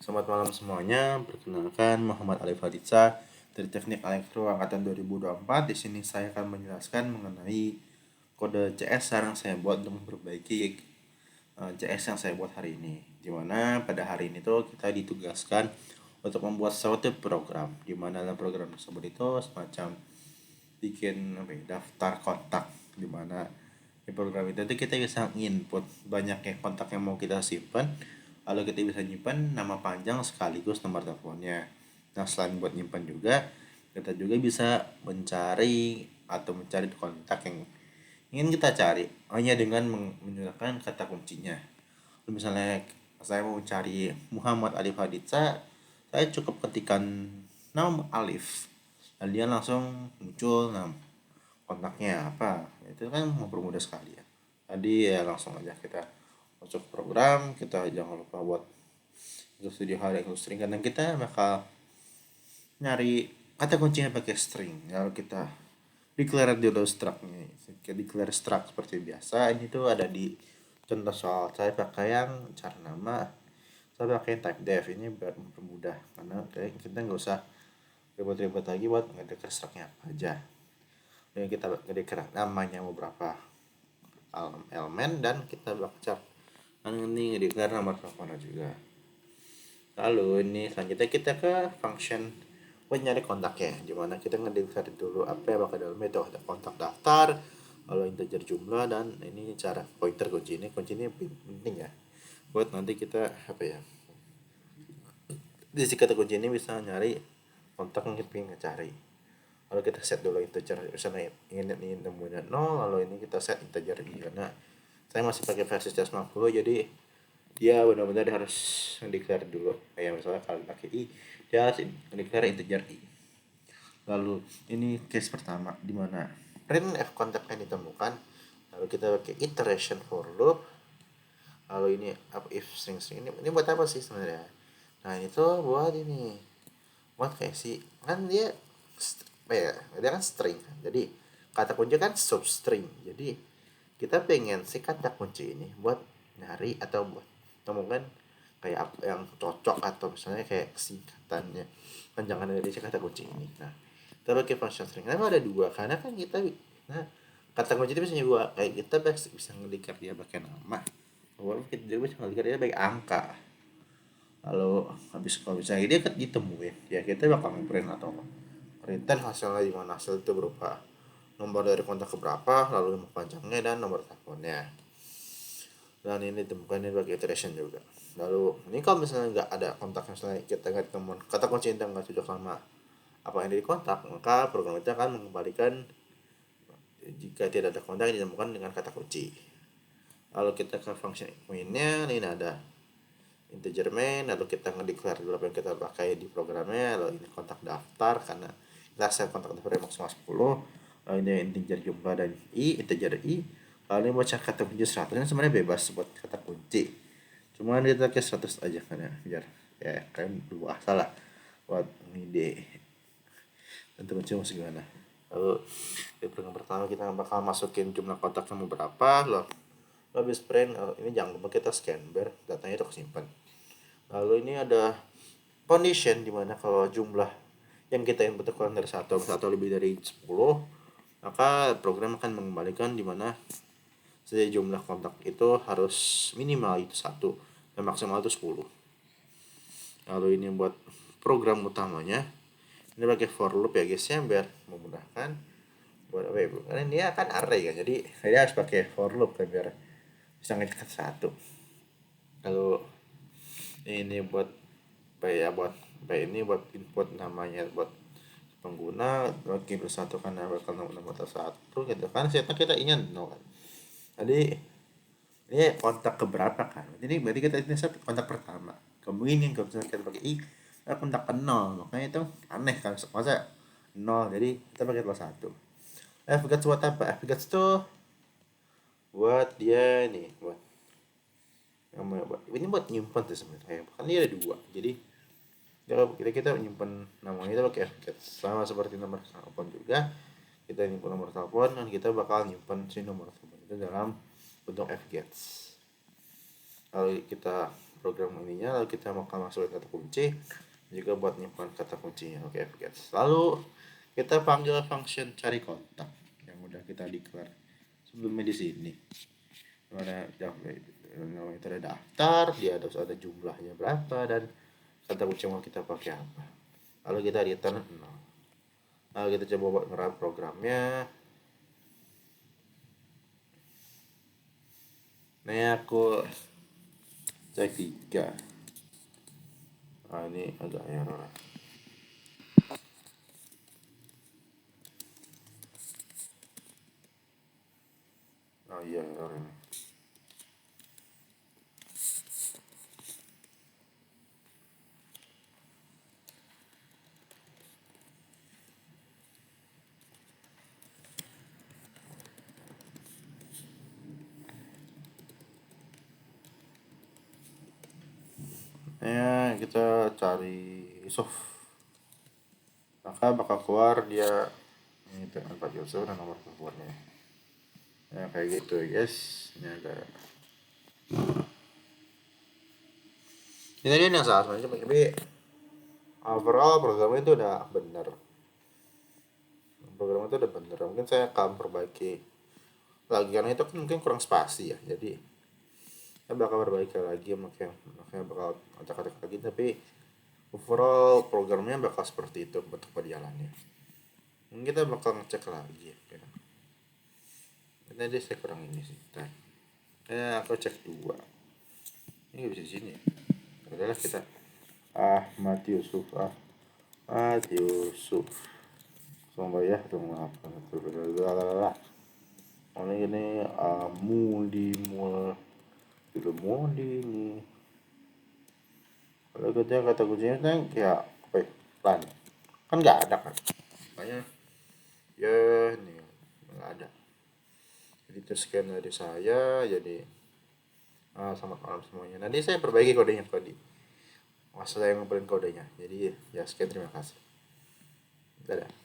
Selamat malam semuanya. Perkenalkan Muhammad Alif Haditsa dari Teknik Elektro angkatan 2024. Di sini saya akan menjelaskan mengenai kode CS yang saya buat untuk memperbaiki CS yang saya buat hari ini. Dimana pada hari ini tuh kita ditugaskan untuk membuat suatu program. Dimana dalam program tersebut itu semacam bikin daftar kontak. Dimana di program itu tuh kita bisa input banyak kontak yang mau kita simpan. Lalu kita bisa nyimpan nama panjang sekaligus nomor teleponnya. Nah, selain buat nyimpan juga, kita juga bisa mencari kontak yang ingin kita cari hanya dengan menggunakan kata kuncinya. Misalnya saya mau cari Muhammad Alif Haditsa, saya cukup ketikkan nama Alif, dan dia langsung muncul nama kontaknya apa. Itu kan mempermudah sekali ya. Tadi ya langsung aja kita masuk program. Kita jangan lupa buat untuk studio hal yang string, karena kita bakal nyari kata kuncinya pakai string. Lalu kita declare dulu struct-nya. Kita declare struct seperti biasa. Ini tuh ada di contoh soal. Saya pakai yang cara nama, saya pakai type def. Ini biar mempermudah, karena kita nggak usah ribet-ribet lagi buat ngedeclare struct-nya apa aja. Dan kita ngedeclare namanya mau berapa elemen, dan kita baca ini ngedeclare nomor teleponnya juga. Lalu ini selanjutnya kita ke function buat nyari kontaknya, dimana kita ngedeclare dulu apa yang bakal dalamnya. Itu ada kontak daftar, lalu integer jumlah, dan ini cara pointer kunci ini penting ya buat nanti kita apa ya, di si kata kunci ini bisa nyari kontak yang kita ingin cari. Lalu kita set dulu integer, misalnya ingin nemunya 0, lalu ini kita set integer i, karena saya masih pakai versi 150, jadi dia benar-benar harus declare dulu. Kayak misalnya kalau pakai i, dia harus declare integer i. Lalu ini case pertama di mana print f kontak yang ditemukan. Lalu kita pakai iteration for loop. Lalu ini if string ini buat apa sih sebenarnya? Nah, itu buat ini, buat kayak si kan dia dia kan string kan. Jadi kata kunci kan substring. Jadi kita pengen si kata kunci ini buat nyari atau buat temukan kayak apa yang cocok, atau misalnya kayak singkatannya panjangan dari kata kunci ini. Nah, kita pakai function string. Kenapa ada dua? Karena kan kita kata kunci itu bisa dua. Kayak kita bisa ngelihat dia pakai nama, walaupun kita juga bisa ngelihat dia pakai angka. Lalu habis kalau misalnya dia ditemuin, ya kita bakal ngeprint atau return hasilnya, di mana hasil itu berupa nomor dari kontak keberapa, lalu nomor panjangnya, dan nomor teleponnya. Dan ini ditemukan ini pakai iteration juga. Lalu ini kalau misalnya nggak ada kontak, misalnya kita nggak temukan kata kunci yang nggak cocok sama apa yang di kontak, maka program itu akan mengembalikan jika tidak ada kontak yang ditemukan dengan kata kunci. Lalu kita ke function main-nya, ini ada integer main, lalu kita ngedeclare dulu apa yang kita pakai di programnya. Lalu ini kontak daftar, karena kita set kontak daftar maksimal 10. Lalu ini integer jumlah dan integer i. Lalu ini buat kata kunci 100, ini sebenarnya bebas buat kata kunci, cuma kita pakai 100 aja kan ya, biar ya kalian luas salah buat ide dan teman-teman masih gimana. Lalu di program pertama kita bakal masukin jumlah kontak kamu berapa. Lalu habis print, ini jangan lupa kita scan biar datanya itu kesimpan. Lalu ini ada condition, dimana kalau jumlah yang kita input kurang dari 1 atau lebih dari 10, maka program akan mengembalikan dimana jumlah kontak itu harus minimal itu 1 dan maksimal itu 10. Lalu ini buat program utamanya, ini pakai for loop ya guys ya, biar memudahkan buat apa ya, karena ini akan array kan, jadi saya harus pakai for loop kan biar bisa ngecek 1. Lalu ini buat ini buat input namanya buat pengguna, login satu kan bakal nomor satu gitu kan, setnya kita ingin 0 kan. Jadi ini kontak keberapa kan, jadi berarti kita ini kontak pertama, kemudian kalau misalnya kita pakai i, kontak ke 0, makanya itu aneh kan, masa 0, jadi kita pakai 1. Fgets buat apa? Fgets tuh buat dia nih, buat ini buat nyimpan tuh sebenarnya, kan ini ada 2, jadi kita menyimpan namanya itu pakai fgets, sama seperti nomor telepon juga. Kita nyimpan nomor telepon, dan kita bakal nyimpan si nomor telepon itu dalam bentuk fgets. Lalu kita program ininya, lalu kita bakal masukin kata kunci, juga buat nyimpan kata kuncinya. Oke, guys. Lalu kita panggil function cari kontak yang udah kita declare sebelumnya di sini. Mana itu ada daftar, dia harus ada jumlahnya berapa dan kata kunci mau kita pakai apa. Lalu kita return 0. Lalu kita coba buat ngerun programnya. Nah, aku cek 3. Ini agak error. Iya, error ini. Ya, kita cari soft, maka bakal keluar dia ini tempat user dan nomor teleponnya. Ya kayak gitu guys. Ini agak ini tadi yang salah sebenarnya, tapi overall programnya itu udah bener. Mungkin saya akan perbaiki lagi karena itu kan mungkin kurang spasi ya, jadi saya bakal perbaiki lagi, makanya bakal acak-acak lagi, tapi overall programnya bakal seperti itu bentuk berjalannya. Mungkin kita bakal ngecek lagi ya. Tadi saya kurang ini sih. Aku cek 2. Ini bisa di sini. Adalah kita Ahmad Yusuf. Sampai ya dong apa ini Mudi ini. Kalau kata kuncinya kan kayak apa ya? Plan. Kan nggak ada kan. Makanya ya ini nggak ada. Jadi tersekian dari saya, jadi selamat malam semuanya. Nanti saya perbaiki kodenya tadi. Masa saya ngumpulin kodenya. Jadi ya sekian, terima kasih. Dadah.